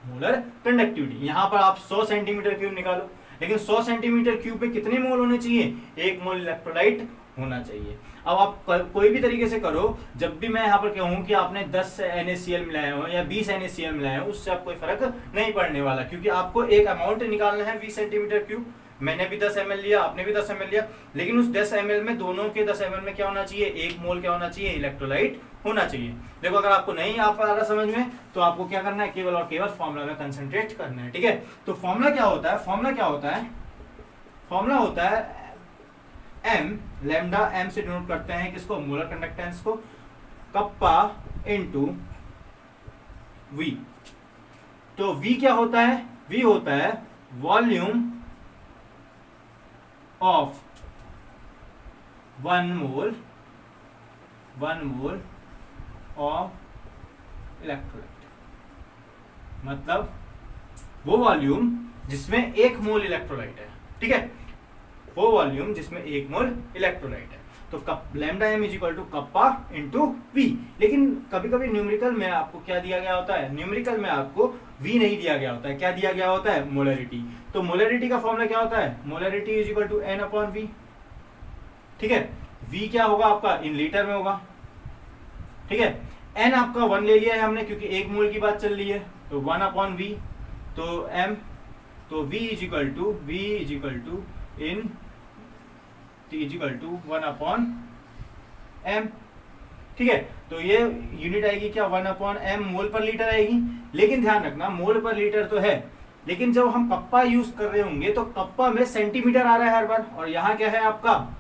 Molar conductivity. यहां पर आप 100 सेंटीमीटर क्यूब निकालो, लेकिन 100 सेंटीमीटर क्यूब में कितने मोल होने चाहिए? 1 मोल इलेक्ट्रोलाइट होना चाहिए। अब आप कोई भी तरीके से करो, जब भी मैं यहाँ पर कहूँ कि आपने 10 NaCl मिलाए हो या 20 NaCl मिलाए हो, उससे आप कोई फर्क नहीं पड़ने वाला, क्योंकि आपको एक अमाउंट निकालना है 20 सेंटीमीटर क्यूब। मैंने भी 10 ml लिया, आपने भी 10 ml लिया, लेकिन उस 10 ml में, दोनों के 10 ml में क्या होना चाहिए? 1 मोल क्या होना चाहिए? इलेक्ट्रोलाइट होना चाहिए। देखो, अगर आपको नहीं आ पा रहा समझ में, तो आपको क्या करना है? केवल और केवल फॉर्मूला में कंसंट्रेट करना है। ठीक है, तो फॉर्मूला क्या होता है? फॉर्मूला होता है m, लैम्डा m से डिनोट करते हैं किसको? मोलर कंडक्टेंस को, कप्पा इनटू v। तो v क्या होता है? v होता है volume of 1 mole of electrolyte. मतलब वो वॉल्यूम जिसमें 1 मोल इलेक्ट्रोलाइट है। ठीक है, वो वॉल्यूम जिसमें 1 मोल इलेक्ट्रोलाइट है। तो lambda m is equal to kappa into V. लेकिन कभी कभी न्यूमेरिकल में आपको क्या दिया गया होता है? न्यूमेरिकल में आपको v नहीं दिया गया होता है। क्या दिया गया होता है? मोलरिटी। तो मोलरिटी का फॉर्मूला क्या होता है? Molarity is equal to n upon V. ठीक है, v क्या होगा आपका? इन लीटर में होगा। ठीक है, n आपका 1 ले लिया है हमने, क्योंकि 1 मोल की बात चल रही है, तो 1 अपॉन वी। तो m, तो v is equal to n is equal to 1 upon m। ठीक है, तो ये यूनिट आएगी क्या? 1 अपॉन m मोल पर लीटर आएगी। लेकिन ध्यान रखना, मोल पर लीटर तो है, लेकिन जब हम कप्पा यूज कर रहे होंगे तो कप्पा में सेंटीमीटर आ रहा है हर बार, और यहाँ क्या है आपका?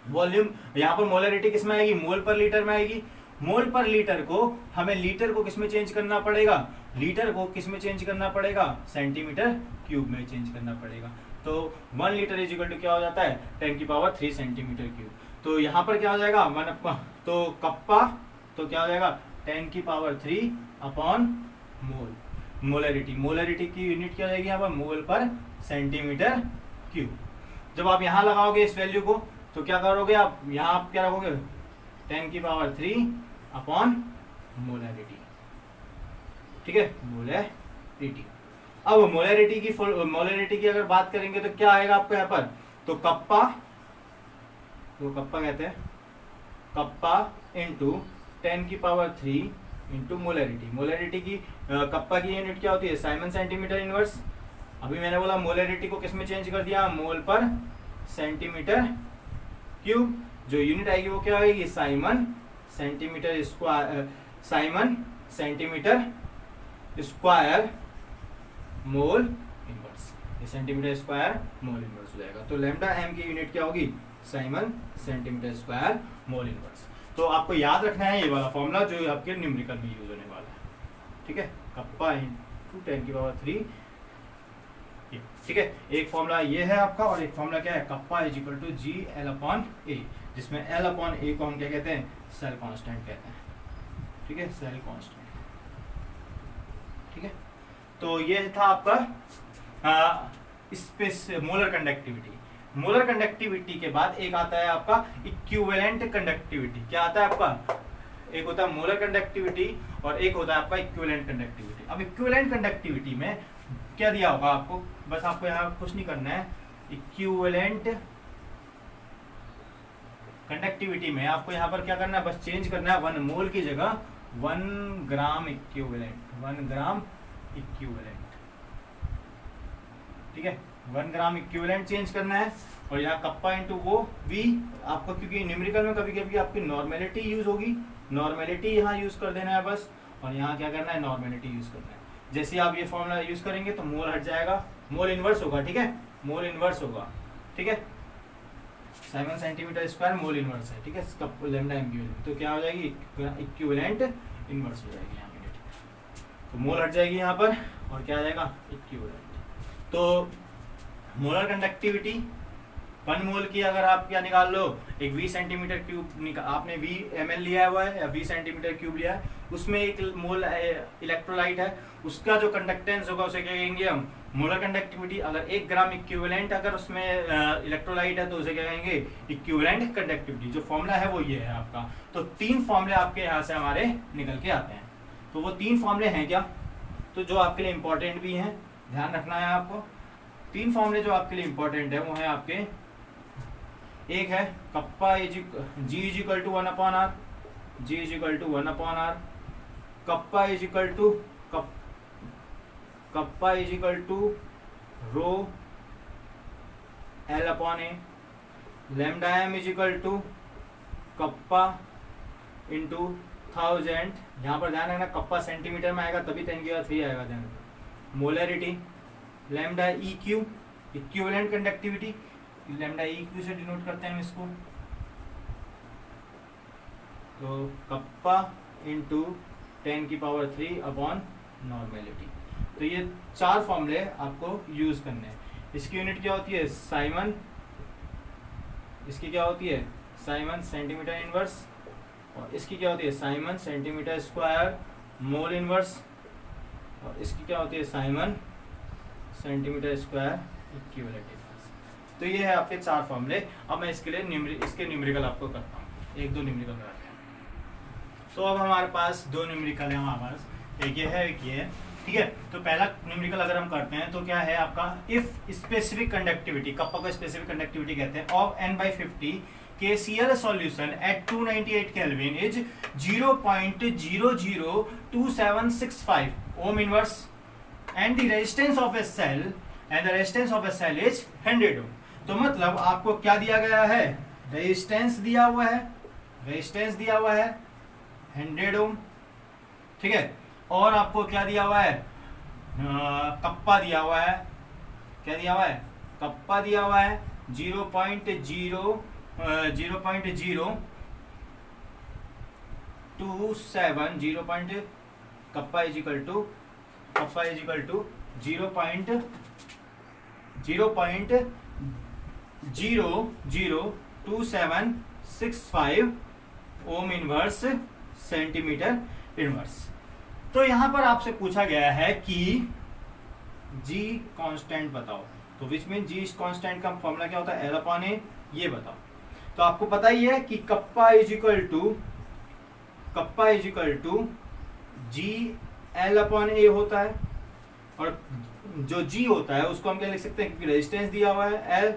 वॉल्यूम। यहाँ पर मोलरिटी किस में आएगी? मोल पर लीटर में आएगी। मोल पर लीटर को हमें लीटर को किस में चेंज करना पड़ेगा? लीटर को किस में चेंज करना पड़ेगा? सेंटीमीटर क्यूब में चेंज करना पड़ेगा। तो 1 लीटर इज इक्वल टू क्या हो जाता है? 10 की पावर 3 सेंटीमीटर क्यूब। तो यहाँ पर क्या हो जाएगा? 1 तो कप्पा, तो क्या हो जाएगा? 10 की पावर 3 अपॉन मोल। मोलरिटी की यूनिट क्या हो जाएगी यहाँ पर? मोल पर सेंटीमीटर क्यूब। जब आप यहाँ लगाओगे इस वैल्यू को, तो क्या करोगे आप? यहाँ आप क्या रखोगे? 10 की पावर 3 अपॉन मोलरिटी। ठीक है, मोलरिटी। अब मोलरिटी की अगर बात करेंगे तो क्या आएगा आपको यहाँ पर? तो कप्पा कहते हैं कप्पा इंटू 10 की पावर 3 इंटू मोलरिटी की कप्पा की यूनिट क्या होती है? Simon centimetre inverse. अभी मैंने बोला मोलरिटी को किस में चेंज कर दिया? मोल पर सेंटीमीटर क्यूब। जो यूनिट आएगी वो क्या आएगी? Simon centimetre square mole inverse. ये सेंटीमीटर स्क्वायर मोल इनवर्स हो जाएगा। तो लैम्डा m की यूनिट क्या होगी? Simon centimetre square mole inverse. तो आपको याद रखना है ये वाला फॉर्मूला, जो आपके न्यूमेरिकल में यूज होने वाला है। ठीक है, कप्पा इंटू 10 की पावर 3। ठीक है, एक फॉर्मूला ये है आपका, और एक फॉर्मूला क्या है? Kappa is equal to G L upon A, जिसमें एल अपॉन ए को हम क्या कहते हैं? सेल कांस्टेंट कहते हैं। ठीक है, सेल कांस्टेंट। ठीक है, तो ये था आपका space molar conductivity. Molar conductivity के बाद एक आता है आपका इक्विवेलेंट कंडक्टिविटी। क्या आता है आपका? एक होता है मोलर कंडक्टिविटी और एक होता है आपका इक्विवेलेंट कंडक्टिविटी। अब इक्विवेलेंट कंडक्टिविटी में क्या दिया होगा आपको? बस आपको यहाँ कुछ नहीं करना है। इक्विवेलेंट कंडक्टिविटी में आपको यहाँ पर क्या करना है? बस चेंज करना है 1 मोल की जगह 1 ग्राम इक्विवेलेंट। 1 gram equivalent. ठीक है, 1 ग्राम इक्विवेलेंट चेंज करना है। और यहाँ कप्पा इंटू वो वी आपको, क्योंकि न्यूमेरिकल में कभी कभी आपकी नॉर्मेलिटी यूज होगी, नॉर्मेलिटी यहाँ यूज कर देना है बस। और यहाँ क्या करना है? नॉर्मेलिटी यूज करना है। जैसे आप ये फॉर्मूला यूज करेंगे तो मोल हट जाएगा, मोल इनवर्स होगा। ठीक है, मोल इनवर्स होगा। ठीक है, Simon centimetre square mole inverse है। ठीक है, लैम्डा m की वैल्यू तो क्या हो जाएगी? इक्विवेलेंट इनवर्स हो जाएगी यहाँ यूनिट। तो मोल हट जाएगी यहाँ पर, और क्या आ जाएगा? इक्विवेलेंट। तो मोलर कंडक्टिविटी 1 मोल की अगर आप क्या निकाल लो, एक 20 सेंटीमीटर क्यूब आपने 20 ml लिया हुआ है या 20 सेंटीमीटर क्यूब लिया है, उसमें 1 मोल इलेक्ट्रोलाइट है, उसका जो कंडक्टेंस होगा उसे क्या कहेंगे हम, मोलर कंडक्टिविटी। अगर 1 ग्राम इक्विवेलेंट अगर उसमें इलेक्ट्रोलाइट है तो उसे क्या कहेंगे, इक्विवेलेंट कंडक्टिविटी। जो फॉर्मूला है वो ये है आपका। तो 3 फॉर्मूले आपके यहाँ से हमारे निकल के आते हैं। तो वो 3 फॉर्मूले हैं क्या, तो जो आपके लिए इंपॉर्टेंट भी हैं, ध्यान रखना है आपको। 3 फॉर्मूले जो आपके लिए इंपॉर्टेंट है वो है आपके, एक है kappa G is equal to 1/r, G is equal to 1/r, kappa is equal to kappa is equal to rho L/A, lambda m is equal to kappa into 1000। यहाँ पर ध्यान रखना कप्पा सेंटीमीटर में आएगा तभी 10⁻³ आएगा ध्यान। Molarity lambda EQ equivalent conductivity, lambda EQ से डिनोट करते हैं हम इसको, तो कप्पा इंटू 10⁻³ अपॉन नॉर्मेलिटी। तो ये 4 फॉर्मूले आपको यूज करने हैं। इसकी यूनिट क्या होती है, साइमन, इसकी क्या होती है साइमन सेंटीमीटर इनवर्स, और इसकी क्या होती है Simon centimetre square mole inverse, और इसकी क्या होती है Simon centimetre square equivalent inverse. तो ये है आपके 4 फॉर्मूले। अब मैं इसके लिए इसके न्यूमेरिकल आपको करता हूँ, 1-2 न्यूमेरिकल कराते हैं। तो अब हमारे पास 2 न्यूमेरिकल है हमारे पास, एक ये है एक ये है, ठीक है। तो पहला न्यूमेरिकल अगर हम करते हैं तो क्या है आपका, इफ स्पेसिफिक कंडक्टिविटी, कप्पा को स्पेसिफिक कंडक्टिविटी कहते हैं, of n/50 KCl solution at 298 Kelvin is 0.002765 ohm inverse and the resistance of a cell is 100 ohm। तो मतलब आपको क्या दिया गया है, रेजिस्टेंस दिया हुआ है, 100 ओम, ठीक है। और आपको क्या दिया हुआ है, कप्पा दिया हुआ है, क्या दिया हुआ है, कप्पा दिया हुआ है 0.027, kappa is equal to 0.02765 ohm inverse centimetre inverse. तो यहां पर आपसे पूछा गया है कि जी कांस्टेंट बताओ, तो विच मीन जी कांस्टेंट का फॉर्मूला क्या होता है, L/A, ये बताओ। तो आपको पता ही है कि kappa is equal to G L/A होता है, और जो जी होता है उसको हम क्या लिख सकते हैं, क्योंकि रेजिस्टेंस दिया हुआ है L,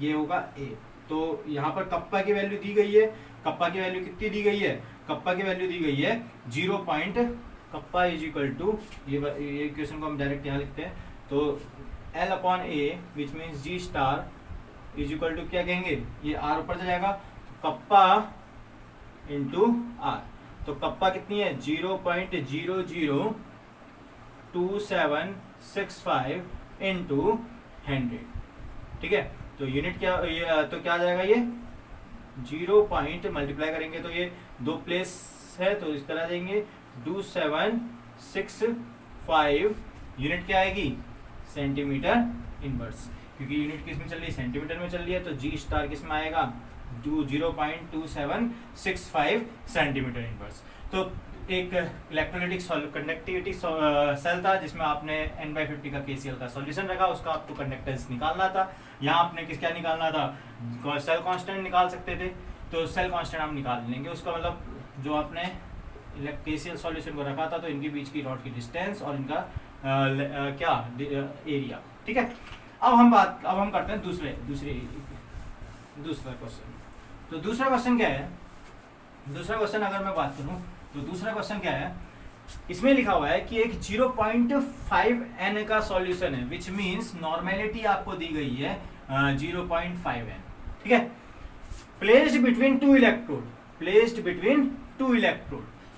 ये होगा A। तो यहाँ पर कप्पा की वैल्यू दी गई है, कप्पा की वैल्यू कितनी दी गई है, कप्पा की वैल्यू दी गई है 0. कप्पा इज इक्वल टू, ये क्वेश्चन को हम डायरेक्ट यहाँ लिखते हैं, तो L/A which means G star is equal to क्या कहेंगे, ये R ऊपर चला जाएगा, कप्पा इंटू R। तो कप्पा कितनी है 0.00265 इंटू 100, ठीक है। तो यूनिट क्या, ये तो क्या आ जाएगा, ये 0 पॉइंट मल्टीप्लाई करेंगे तो ये 2 प्लेस है तो इस तरह देंगे 2765, यूनिट क्या आएगी सेंटीमीटर इनवर्स, क्योंकि यूनिट किस में चल रही है, सेंटीमीटर में चल रही है, तो जी स्टार किस में आएगा 0.2765 सेंटीमीटर इनवर्स। तो एक इलेक्ट्रोलाइटिक कंडक्टिविटी सेल था जिसमें आपने n/50 का KCl का सॉल्यूशन रखा, उसका आपको कंडक्टेंस निकालना था। यहाँ आपने क्या निकालना था, सेल कांस्टेंट निकाल सकते थे, तो सेल कांस्टेंट हम निकाल लेंगे उसका, मतलब जो आपने KCl सॉल्यूशन को रखा था, तो इनके बीच की रॉड की डिस्टेंस और इनका क्या एरिया, ठीक है। अब हम करते हैं दूसरा क्वेश्चन। तो दूसरा क्वेश्चन क्या है, दूसरा क्वेश्चन अगर मैं बात करूं तो दूसरा क्वेश्चन क्या है, इसमें लिखा हुआ है कि एक 0.5 N का सॉल्यूशन है, विच मींस नॉर्मेलिटी आपको दी गई है 0.5 N, ठीक है। प्लेस्ड बिटवीन टू इलेक्ट्रोड,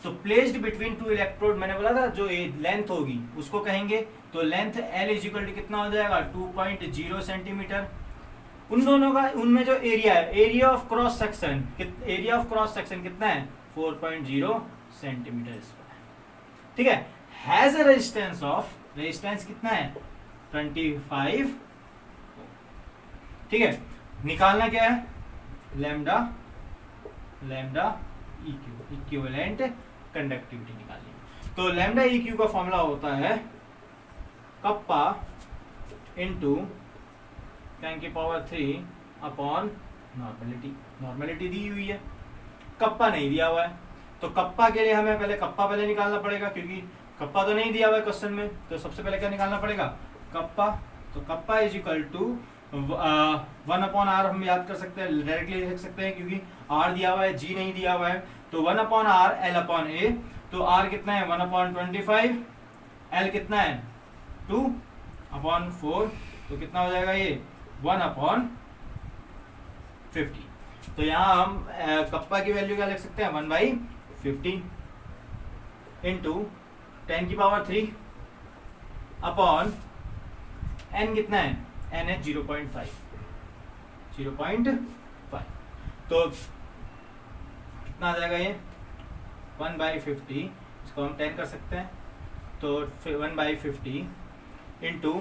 तो प्लेस्ड बिटवीन टू इलेक्ट्रोड मैंने बोला था जो लेंथ होगी उसको कहेंगे, तो length L is equal to कितना हो जाएगा 2.0 सेंटीमीटर। उन दोनों का, उनमें जो एरिया है, एरिया ऑफ क्रॉस सेक्शन कितना है 4.0 सेंटीमीटर स्क्वायर, ठीक है। हैज अ रेजिस्टेंस कितना है 25, ठीक है, निकालना क्या है, लैम्डा इक्विवेलेंट कंडक्टिविटी निकालनी है। तो लैम्डा इक्यू का फॉर्मूला होता है कप्पा इंटू 10⁻³ अपॉन नॉर्मेलिटी दी हुई है, कप्पा नहीं दिया हुआ है। तो कप्पा के लिए हमें पहले निकालना पड़ेगा, क्योंकि कप्पा तो नहीं दिया हुआ है क्वेश्चन में। तो सबसे पहले क्या निकालना पड़ेगा, कप्पा। तो kappa is equal to 1/r हम याद कर सकते हैं, डायरेक्टली लिख सकते हैं, क्योंकि r दिया हुआ है, g नहीं दिया हुआ है। तो 1/r L/A। तो r कितना है 1/25, L कितना है 2/4। तो कितना हो जाएगा ये 1/50। तो यहाँ हम कप्पा की वैल्यू क्या लिख सकते हैं 1/50 इंटू 10⁻³ अपॉन n कितना है, n है 0.5। तो कितना आ जाएगा ये 1/50, इसको हम 10 कर सकते हैं। तो 1/50 इंटू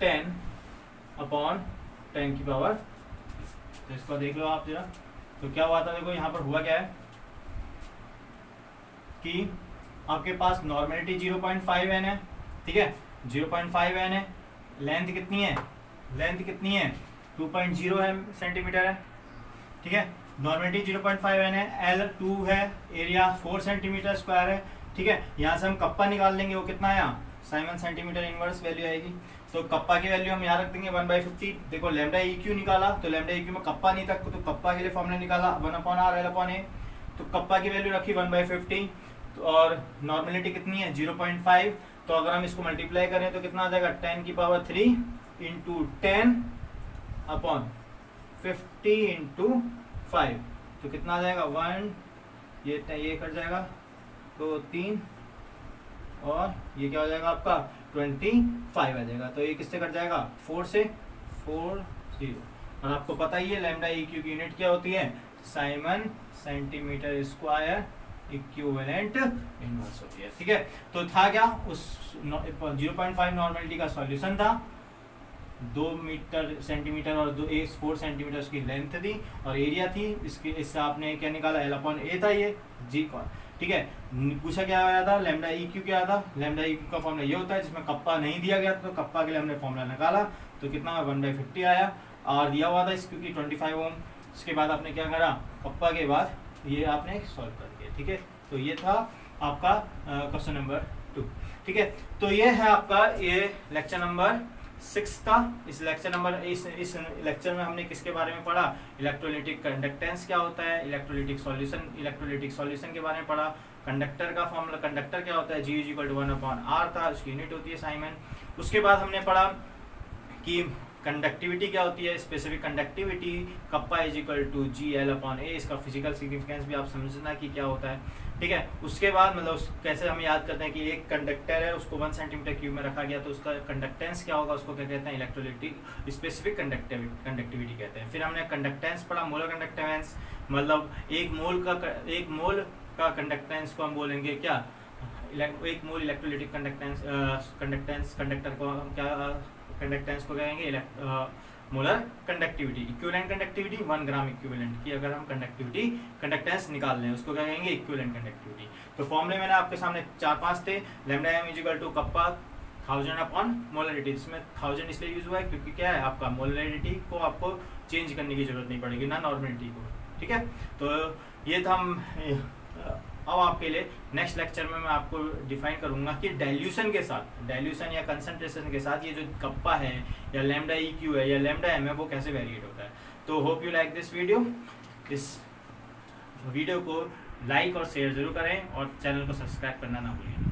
10 अपॉन 10⁻। तो इसको देख लो आप जरा। तो क्या हुआ था, देखो यहाँ पर हुआ क्या है कि आपके पास नॉर्मेलिटी 0.5 n है, ठीक है, 0.5 n है। लेंथ कितनी है, 2.0 सेंटीमीटर है, ठीक है। नॉर्मेलिटी 0.5 n है, L 2 है, एरिया 4 सेंटीमीटर स्क्वायर है, ठीक है। यहाँ से हम कप्पा निकाल लेंगे, वो कितना है साइमन सेंटीमीटर इनवर्स वैल्यू आएगी। तो कप्पा की वैल्यू हम यहाँ रख देंगे 1/50। देखो लैम्डा इक्यू निकाला, तो लैम्डा इक्यू में कप्पा नहीं था, तो कप्पा के लिए फॉर्मूला निकाला 1/r L/A। तो कप्पा की वैल्यू रखी 1/50। तो और नॉर्मेलिटी कितनी है 0.5। तो अगर हम इसको मल्टीप्लाई करें तो कितना आ जाएगा 10⁻³ इंटू 10 अपॉन 50 इंटू 5। तो कितना आ जाएगा 1, ये कट जाएगा, तो 3, और ये क्या हो जाएगा आपका 25 आ जाएगा। तो ये किससे कट जाएगा 4 से, 4 0। और आपको पता ही है लैम्डा इक्यू की यूनिट क्या होती है, Simon centimetre square equivalent inverse होती है, ठीक है। तो था क्या, उस 0.5 नॉर्मेलिटी का सॉल्यूशन था, 2 सेंटीमीटर और 4 सेंटीमीटर उसकी लेंथ थी और एरिया थी। इससे आपने क्या निकाला L/A था ये जी का, ठीक है। पूछा क्या आया था, लैम्डा इक्यू क्या था। लैम्डा इक्यू का फॉर्मूला ये होता है, जिसमें कप्पा नहीं दिया गया तो कप्पा के लिए हमने फॉर्मूला निकाला। तो कितना 1/50 आया, R दिया हुआ था इस क्योंकि 25 ओम। इसके बाद आपने क्या करा, कप्पा के बाद ये आपने सॉल्व कर दिया, ठीक है। तो ये था आपका क्वेश्चन नंबर 2, ठीक है। तो ये है आपका ये लेक्चर नंबर 6 था। इस लेक्चर में हमने किसके बारे में पढ़ा, इलेक्ट्रोलिटिक कंडक्टेंस क्या होता है, इलेक्ट्रोलिटिक सॉल्यूशन के बारे में पढ़ा। कंडक्टर का फॉर्मूला, कंडक्टर क्या होता है, G = 1/r था, उसकी यूनिट होती है साइमन। उसके बाद हमने पढ़ा कि कंडक्टिविटी क्या होती है, specific conductivity kappa = G L/A। इसका फिजिकल सिग्निफिकेंस भी आप समझना कि क्या होता है, ठीक है। उसके बाद मतलब कैसे हम याद करते हैं कि एक कंडक्टर है, उसको 1 सेंटीमीटर क्यूब में रखा गया, तो उसका कंडक्टेंस क्या होगा, उसको क्या कहते हैं, इलेक्ट्रोलिटिक स्पेसिफिक कंडक्टिविटी कहते हैं। फिर हमने कंडक्टेंस पढ़ा, मोलर कंडक्टेंस, मतलब एक मोल का कंडक्टेंस को हम बोलेंगे क्या, एक मोल इलेक्ट्रोलिटिक कंडक्टर को हम क्या कंडक्टेंस को कहेंगे molar conductivity. Equivalent conductivity 1 gram equivalent की अगर हम कंडक्टेंस निकाल लें उसको क्या कहेंगे, इक्विवेलेंट कंडक्टिविटी। तो फॉर्मूले मैंने आपके सामने 4-5 थे। लैम्डा m = कप्पा 1000/मोलरिटी। इसमें 1000 इसलिए यूज हुआ है क्योंकि क्या है, आपका मोलरिटी को आपको चेंज करने की जरूरत नहीं पड़ेगी ना नॉर्मेलिटी को, ठीक है। तो ये था अब आपके लिए नेक्स्ट लेक्चर में मैं आपको डिफाइन करूंगा कि डाइल्यूशन या कंसंट्रेशन के साथ ये जो कप्पा है या लैम्डा इक्यू है या लैम्डा एम है वो कैसे वेरिएट होता है। तो hope you like this video. इस वीडियो को लाइक और शेयर जरूर करें और चैनल को सब्सक्राइब करना ना भूलिए।